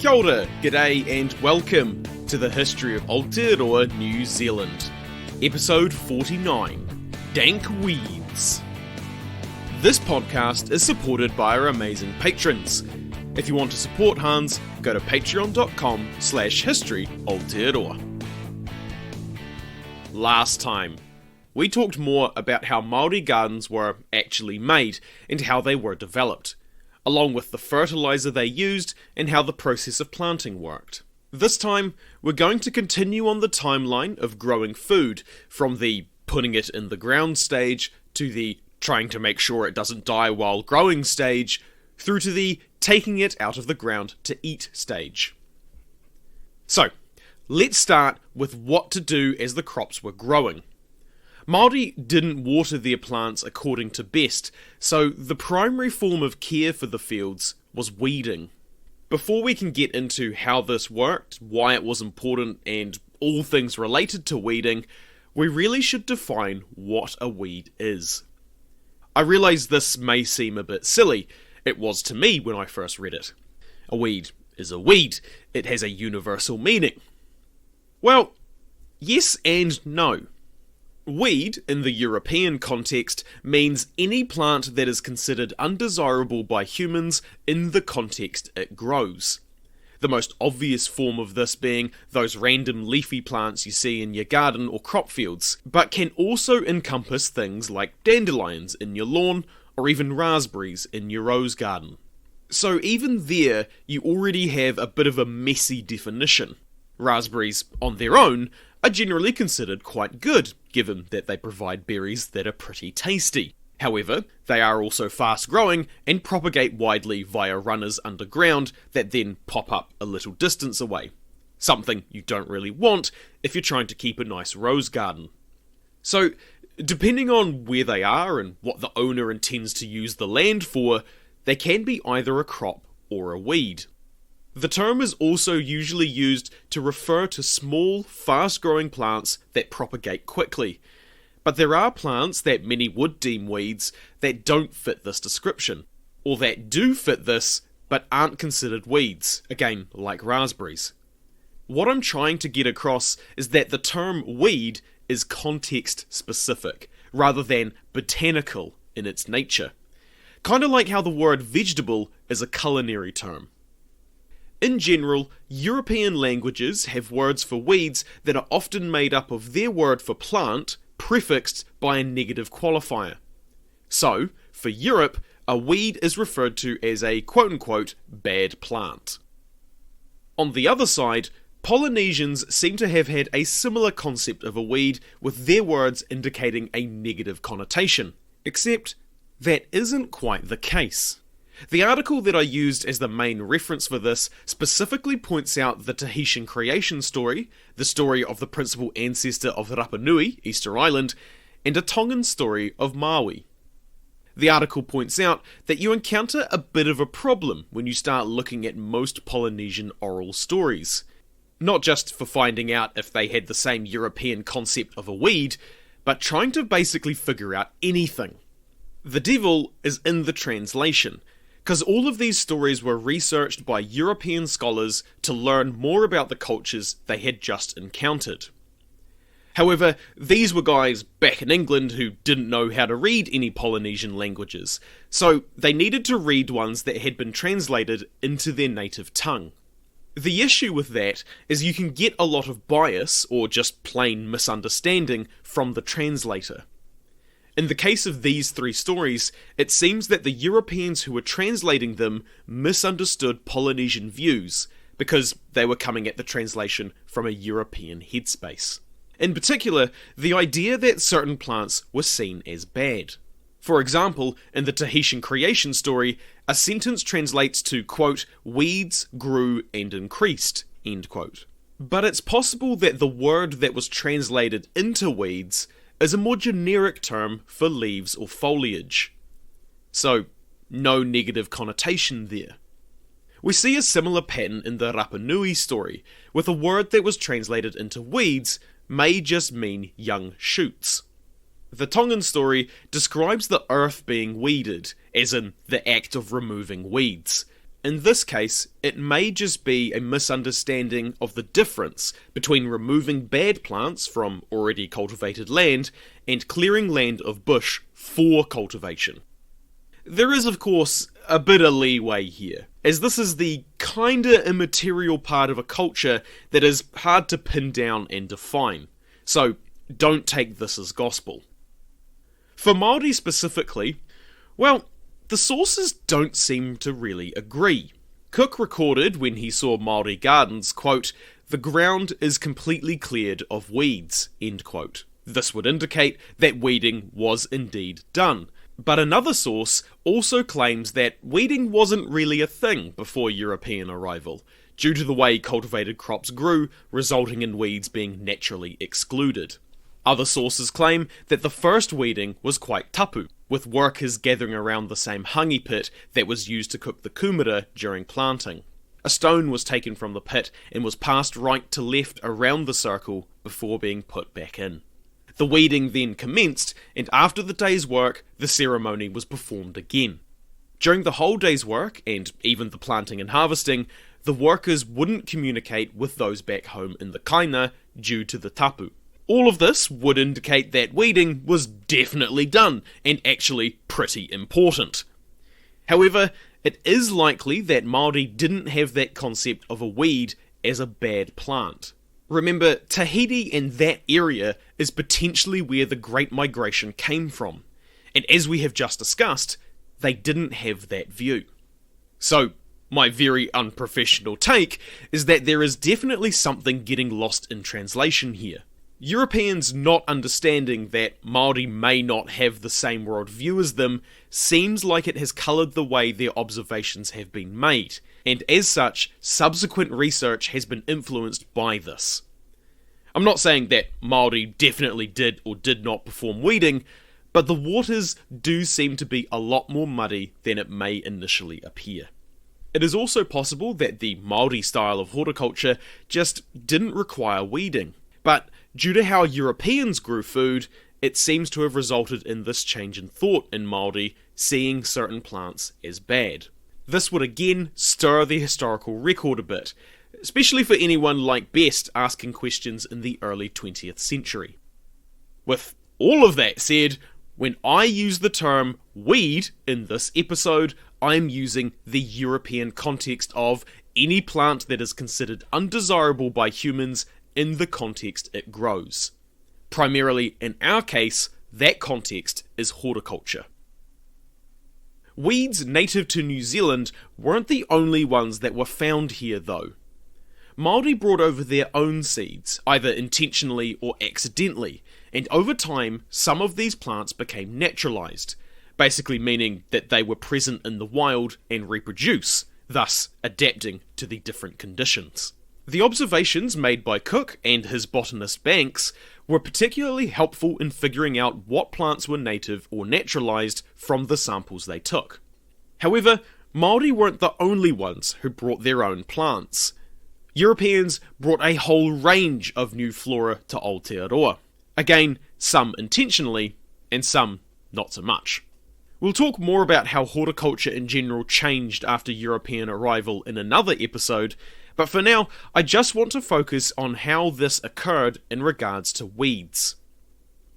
Kia ora, g'day and welcome to the history of Aotearoa, New Zealand. Episode 49, Dank Weeds. This podcast is supported by our amazing patrons. If you want to support Hans, go to patreon.com/history Aotearoa. Last time, we talked more about how Māori gardens were actually made and how they were developed, along with the fertiliser they used and how the process of planting worked. This time, we're going to continue on the timeline of growing food, from the putting it in the ground stage, to the trying to make sure it doesn't die while growing stage, through to the taking it out of the ground to eat stage. So, let's start with what to do as the crops were growing. Māori didn't water their plants according to best, so the primary form of care for the fields was weeding. Before we can get into how this worked, why it was important, and all things related to weeding, we really should define what a weed is. I realise this may seem a bit silly. It was to me when I first read it. A weed is a weed. It has a universal meaning. Well, yes and no. Weed, in the European context, means any plant that is considered undesirable by humans in the context it grows. The most obvious form of this being those random leafy plants you see in your garden or crop fields, but can also encompass things like dandelions in your lawn, or even raspberries in your rose garden. So even there, you already have a bit of a messy definition. Raspberries, on their own, are generally considered quite good, given that they provide berries that are pretty tasty. However, they are also fast growing and propagate widely via runners underground that then pop up a little distance away. Something you don't really want if you're trying to keep a nice rose garden. So, depending on where they are and what the owner intends to use the land for, they can be either a crop or a weed. The term is also usually used to refer to small, fast-growing plants that propagate quickly. But there are plants that many would deem weeds that don't fit this description, or that do fit this but aren't considered weeds, again, like raspberries. What I'm trying to get across is that the term weed is context-specific, rather than botanical in its nature. Kind of like how the word vegetable is a culinary term. In general, European languages have words for weeds that are often made up of their word for plant, prefixed by a negative qualifier. So, for Europe, a weed is referred to as a quote-unquote bad plant. On the other side, Polynesians seem to have had a similar concept of a weed, with their words indicating a negative connotation. Except, that isn't quite the case. The article that I used as the main reference for this specifically points out the Tahitian creation story, the story of the principal ancestor of Rapa Nui, Easter Island, and a Tongan story of Maui. The article points out that you encounter a bit of a problem when you start looking at most Polynesian oral stories. Not just for finding out if they had the same European concept of a weed, but trying to basically figure out anything. The devil is in the translation, because all of these stories were researched by European scholars to learn more about the cultures they had just encountered. However, these were guys back in England who didn't know how to read any Polynesian languages, so they needed to read ones that had been translated into their native tongue. The issue with that is you can get a lot of bias, or just plain misunderstanding, from the translator. In the case of these three stories, it seems that the Europeans who were translating them misunderstood Polynesian views, because they were coming at the translation from a European headspace. In particular, the idea that certain plants were seen as bad. For example, in the Tahitian creation story, a sentence translates to, quote, weeds grew and increased, end quote. But it's possible that the word that was translated into weeds is a more generic term for leaves or foliage. So, no negative connotation there. We see a similar pattern in the Rapa Nui story, with a word that was translated into weeds may just mean young shoots. The Tongan story describes the earth being weeded, as in the act of removing weeds. in this case, it may just be a misunderstanding of the difference between removing bad plants from already cultivated land and clearing land of bush for cultivation. There is, of course, a bit of leeway here, as this is the kinda immaterial part of a culture that is hard to pin down and define, so don't take this as gospel. For Māori specifically, well, the sources don't seem to really agree. Cook recorded when he saw Māori gardens, quote, "The ground is completely cleared of weeds," end quote. This would indicate that weeding was indeed done. But another source also claims that weeding wasn't really a thing before European arrival, due to the way cultivated crops grew, resulting in weeds being naturally excluded. Other sources claim that the first weeding was quite tapu, with workers gathering around the same hangi pit that was used to cook the kumara during planting. A stone was taken from the pit and was passed right to left around the circle before being put back in. The weeding then commenced, and after the day's work, the ceremony was performed again. During the whole day's work, and even the planting and harvesting, the workers wouldn't communicate with those back home in the kaina due to the tapu. All of this would indicate that weeding was definitely done, and actually pretty important. However, it is likely that Māori didn't have that concept of a weed as a bad plant. Remember, Tahiti and that area is potentially where the Great Migration came from, and as we have just discussed, they didn't have that view. So, my very unprofessional take is that there is definitely something getting lost in translation here. Europeans not understanding that Māori may not have the same worldview as them seems like it has coloured the way their observations have been made, and as such, subsequent research has been influenced by this. I'm not saying that Māori definitely did or did not perform weeding, but the waters do seem to be a lot more muddy than it may initially appear. It is also possible that the Māori style of horticulture just didn't require weeding, but due to how Europeans grew food, it seems to have resulted in this change in thought in Māori seeing certain plants as bad. This would again stir the historical record a bit, especially for anyone like Best asking questions in the early 20th century. With all of that said, when I use the term weed in this episode, I am using the European context of any plant that is considered undesirable by humans in the context it grows. Primarily, in our case, that context is horticulture. Weeds native to New Zealand weren't the only ones that were found here though. Māori brought over their own seeds, either intentionally or accidentally, and over time some of these plants became naturalised, basically meaning that they were present in the wild and reproduce, thus adapting to the different conditions. The observations made by Cook and his botanist Banks were particularly helpful in figuring out what plants were native or naturalised from the samples they took. However, Māori weren't the only ones who brought their own plants. Europeans brought a whole range of new flora to Aotearoa. Again, some intentionally, and some not so much. We'll talk more about how horticulture in general changed after European arrival in another episode, but for now, I just want to focus on how this occurred in regards to weeds.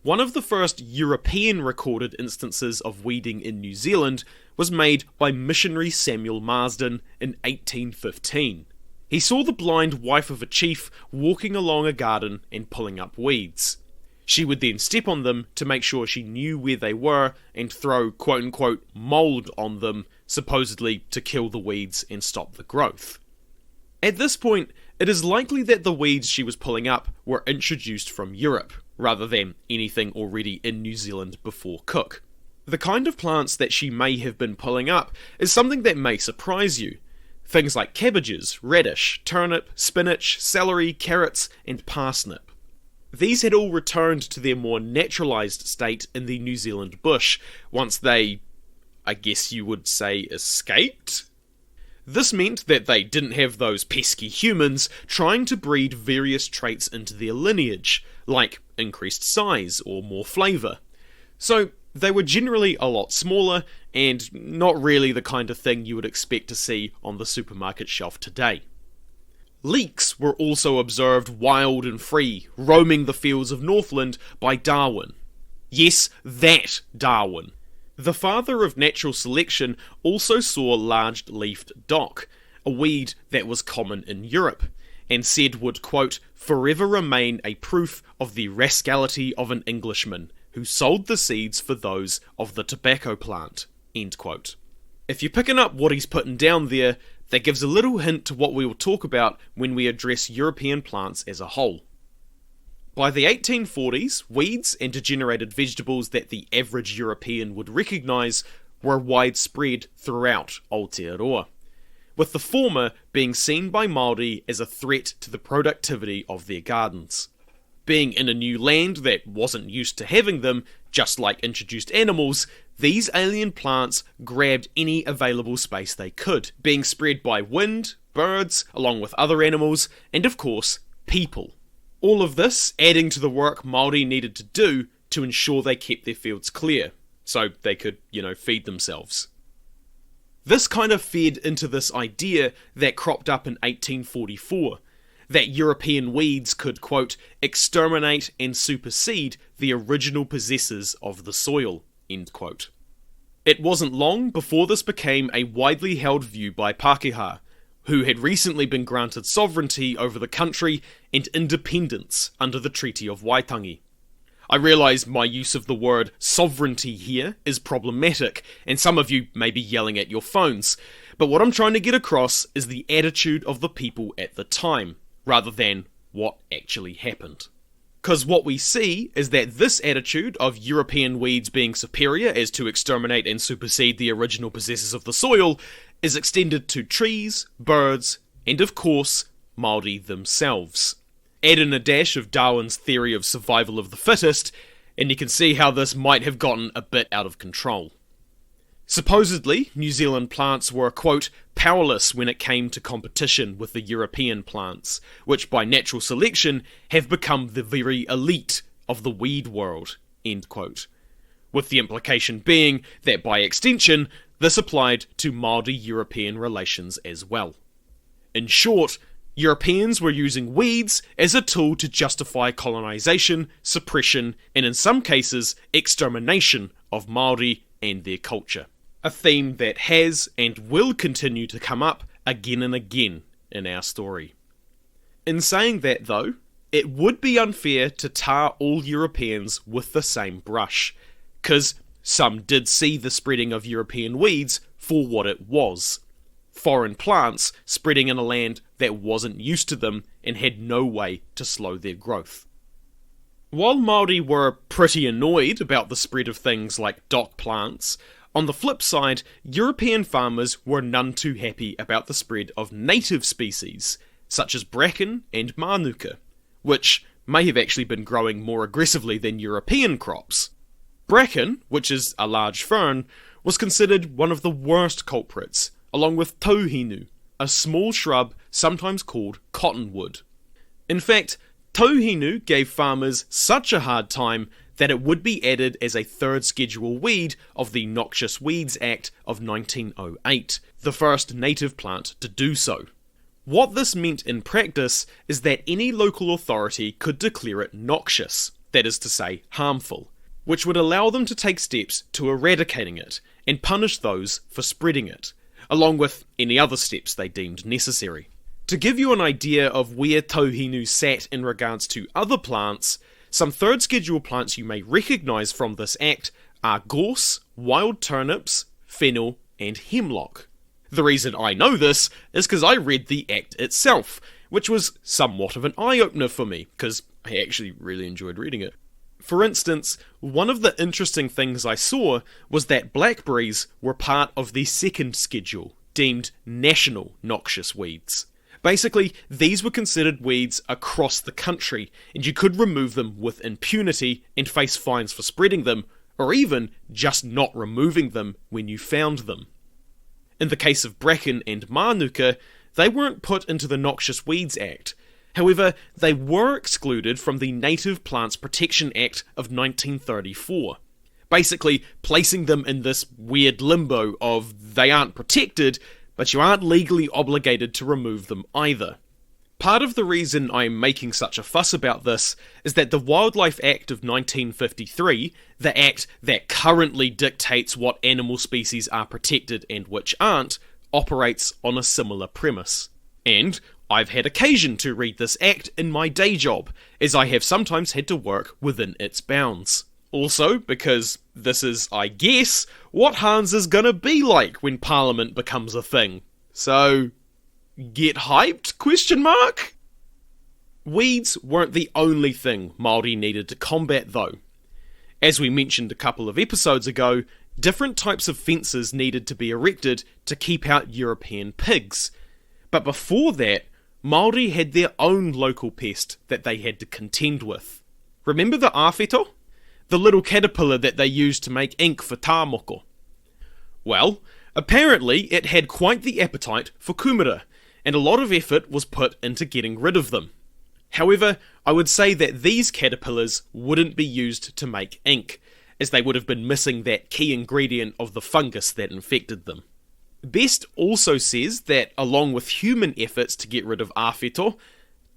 One of the first European recorded instances of weeding in New Zealand was made by missionary Samuel Marsden in 1815. He saw the blind wife of a chief walking along a garden and pulling up weeds. She would then step on them to make sure she knew where they were and throw quote-unquote mould on them, supposedly to kill the weeds and stop the growth. At this point, it is likely that the weeds she was pulling up were introduced from Europe, rather than anything already in New Zealand before Cook. The kind of plants that she may have been pulling up is something that may surprise you. Things like cabbages, radish, turnip, spinach, celery, carrots, and parsnip. These had all returned to their more naturalised state in the New Zealand bush, once they, I guess you would say, escaped? This meant that they didn't have those pesky humans trying to breed various traits into their lineage, like increased size or more flavour. So they were generally a lot smaller, and not really the kind of thing you would expect to see on the supermarket shelf today. Leeks were also observed wild and free, roaming the fields of Northland by Darwin. Yes, that Darwin. The father of natural selection also saw large-leafed dock, a weed that was common in Europe, and said would, quote, forever remain a proof of the rascality of an Englishman, who sold the seeds for those of the tobacco plant, end quote. If you're picking up what he's putting down there, that gives a little hint to what we will talk about when we address European plants as a whole. By the 1840s, weeds and degenerated vegetables that the average European would recognise were widespread throughout Aotearoa, with the former being seen by Māori as a threat to the productivity of their gardens. Being in a new land that wasn't used to having them, just like introduced animals, these alien plants grabbed any available space they could, being spread by wind, birds, along with other animals, and of course, people. All of this adding to the work Māori needed to do to ensure they kept their fields clear, so they could, feed themselves. This kind of fed into this idea that cropped up in 1844, that European weeds could, quote, exterminate and supersede the original possessors of the soil, end quote. It wasn't long before this became a widely held view by Pākehā, who had recently been granted sovereignty over the country and independence under the Treaty of Waitangi. I realise my use of the word sovereignty here is problematic, and some of you may be yelling at your phones, but what I'm trying to get across is the attitude of the people at the time, rather than what actually happened. Because what we see is that this attitude of European weeds being superior as to exterminate and supersede the original possessors of the soil is extended to trees, birds, and of course, Māori themselves. Add in a dash of Darwin's theory of survival of the fittest, and you can see how this might have gotten a bit out of control. Supposedly, New Zealand plants were, quote, powerless when it came to competition with the European plants, which by natural selection have become the very elite of the weed world, end quote. With the implication being that by extension, this applied to Māori-European relations as well. In short, Europeans were using weeds as a tool to justify colonisation, suppression, and in some cases, extermination of Māori and their culture. A theme that has and will continue to come up again and again in our story. In saying that though, it would be unfair to tar all Europeans with the same brush, because some did see the spreading of European weeds for what it was. Foreign plants spreading in a land that wasn't used to them and had no way to slow their growth. While Māori were pretty annoyed about the spread of things like dock plants, on the flip side, European farmers were none too happy about the spread of native species, such as bracken and manuka, which may have actually been growing more aggressively than European crops. Bracken, which is a large fern, was considered one of the worst culprits, along with tauhinu, a small shrub sometimes called cottonwood. In fact, tauhinu gave farmers such a hard time that it would be added as a third schedule weed of the Noxious Weeds Act of 1908, the first native plant to do so. What this meant in practice is that any local authority could declare it noxious, that is to say, harmful, which would allow them to take steps to eradicating it and punish those for spreading it, along with any other steps they deemed necessary. To give you an idea of where tauhinu sat in regards to other plants, some third schedule plants you may recognise from this act are gorse, wild turnips, fennel, and hemlock. The reason I know this is because I read the act itself, which was somewhat of an eye-opener for me, because I actually really enjoyed reading it. For instance, one of the interesting things I saw was that blackberries were part of the second schedule, deemed national noxious weeds. Basically, these were considered weeds across the country, and you could remove them with impunity and face fines for spreading them, or even just not removing them when you found them. In the case of bracken and manuka, they weren't put into the Noxious Weeds Act. However, they were excluded from the Native Plants Protection Act of 1934. basically placing them in this weird limbo of they aren't protected, but you aren't legally obligated to remove them either. Part of the reason I'm making such a fuss about this is that the Wildlife Act of 1953, the act that currently dictates what animal species are protected and which aren't, operates on a similar premise. And I've had occasion to read this act in my day job, as I have sometimes had to work within its bounds. Also, because this is, I guess, what Hans is gonna be like when Parliament becomes a thing. So, get hyped? Question mark? Weeds weren't the only thing Māori needed to combat though. As we mentioned a couple of episodes ago, different types of fences needed to be erected to keep out European pigs. But before that, Māori had their own local pest that they had to contend with. Remember the awhito? The little caterpillar that they used to make ink for tāmoko. Well, apparently it had quite the appetite for kumara, and a lot of effort was put into getting rid of them. However, I would say that these caterpillars wouldn't be used to make ink, as they would have been missing that key ingredient of the fungus that infected them. Best also says that, along with human efforts to get rid of awhito,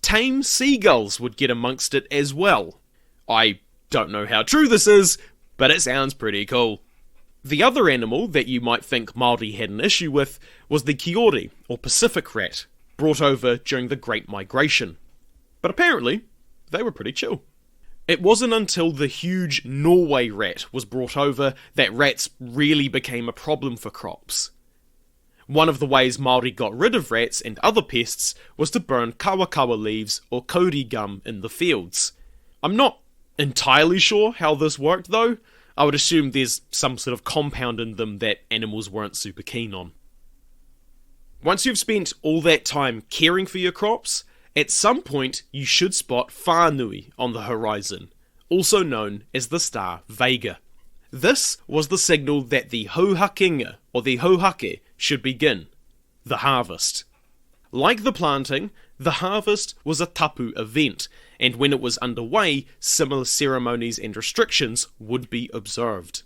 tame seagulls would get amongst it as well. I don't know how true this is, but it sounds pretty cool. The other animal that you might think Māori had an issue with was the kiore, or Pacific rat, brought over during the Great Migration. But apparently, they were pretty chill. It wasn't until the huge Norway rat was brought over that rats really became a problem for crops. One of the ways Māori got rid of rats and other pests was to burn kawakawa leaves or kauri gum in the fields. I'm not entirely sure how this worked though. I would assume there's some sort of compound in them that animals weren't super keen on. Once you've spent all that time caring for your crops, at some point you should spot whānui on the horizon, also known as the star Vega. This was the signal that the hauhakenga, or the hauhake, should begin, the harvest. Like the planting, the harvest was a tapu event, and when it was underway, similar ceremonies and restrictions would be observed.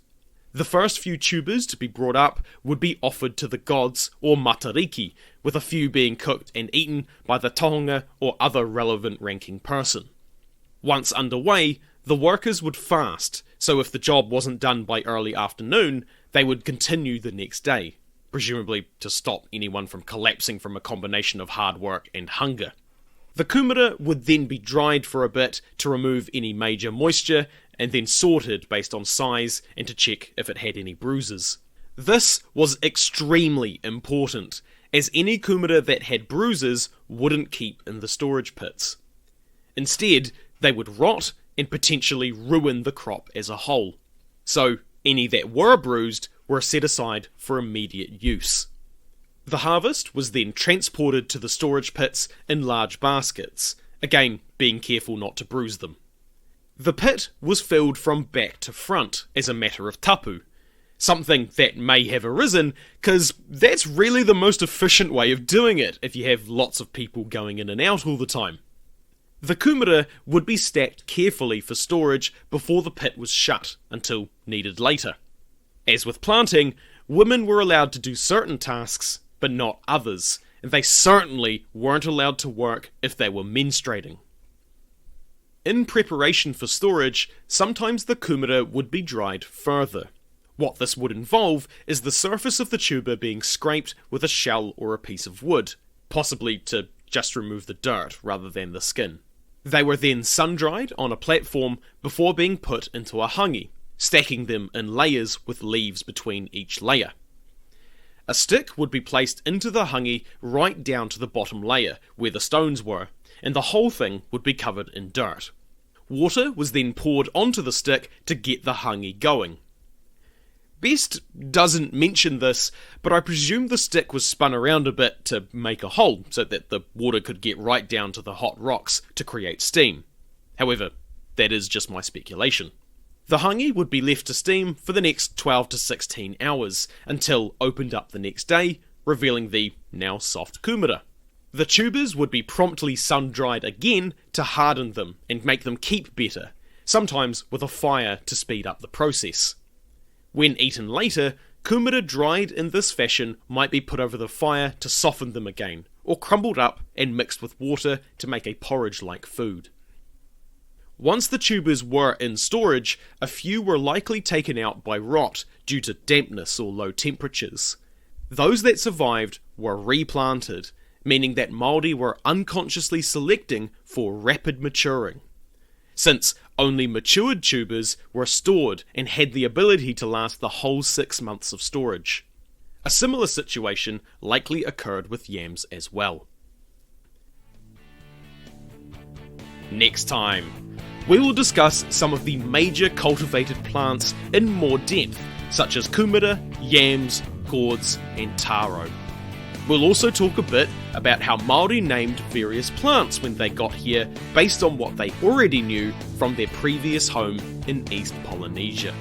The first few tubers to be brought up would be offered to the gods or matariki, with a few being cooked and eaten by the tohunga or other relevant ranking person. Once underway, the workers would fast, so if the job wasn't done by early afternoon, they would continue the next day, presumably to stop anyone from collapsing from a combination of hard work and hunger. The kumara would then be dried for a bit to remove any major moisture, and then sorted based on size and to check if it had any bruises. This was extremely important, as any kumara that had bruises wouldn't keep in the storage pits. Instead, they would rot and potentially ruin the crop as a whole. So, any that were bruised were set aside for immediate use. The harvest was then transported to the storage pits in large baskets, again being careful not to bruise them. The pit was filled from back to front as a matter of tapu, something that may have arisen because that's really the most efficient way of doing it if you have lots of people going in and out all the time. The kumara would be stacked carefully for storage before the pit was shut until needed later. As with planting, women were allowed to do certain tasks, but not others, and they certainly weren't allowed to work if they were menstruating. In preparation for storage, sometimes the kumara would be dried further. What this would involve is the surface of the tuber being scraped with a shell or a piece of wood, possibly to just remove the dirt rather than the skin. They were then sun-dried on a platform before being put into a hangi, stacking them in layers with leaves between each layer. A stick would be placed into the hangi right down to the bottom layer, where the stones were, and the whole thing would be covered in dirt. Water was then poured onto the stick to get the hangi going. Best doesn't mention this, but I presume the stick was spun around a bit to make a hole so that the water could get right down to the hot rocks to create steam. However, that is just my speculation. The hangi would be left to steam for the next 12 to 16 hours, until opened up the next day, revealing the now soft kumara. The tubers would be promptly sun-dried again to harden them and make them keep better, sometimes with a fire to speed up the process. When eaten later, kumara dried in this fashion might be put over the fire to soften them again, or crumbled up and mixed with water to make a porridge-like food. Once the tubers were in storage, a few were likely taken out by rot due to dampness or low temperatures. Those that survived were replanted, meaning that Māori were unconsciously selecting for rapid maturing. Since only matured tubers were stored and had the ability to last the whole 6 months of storage. A similar situation likely occurred with yams as well. Next time, we will discuss some of the major cultivated plants in more depth, such as kumara, yams, gourds, and taro. We'll also talk a bit about how Māori named various plants when they got here based on what they already knew from their previous home in East Polynesia.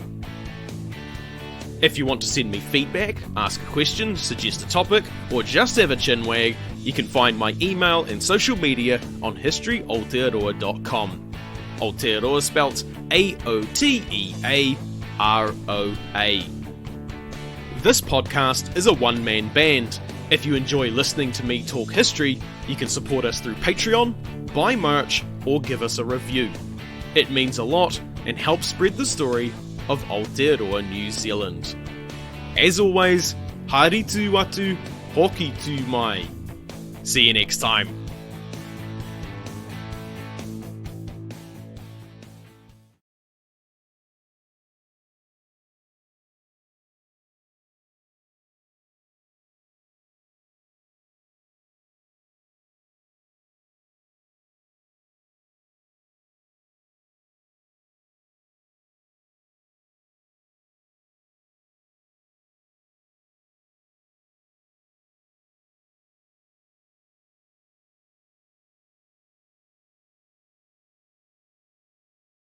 If you want to send me feedback, ask a question, suggest a topic, or just have a chinwag, you can find my email and social media on historyaotearoa.com. Aotearoa spelt Aotearoa. This podcast is a one-man band. If you enjoy listening to me talk history, you can support us through Patreon, buy merch, or give us a review. It means a lot and helps spread the story of Aotearoa, New Zealand. As always, haere tu atu, hoki tu mai. See you next time.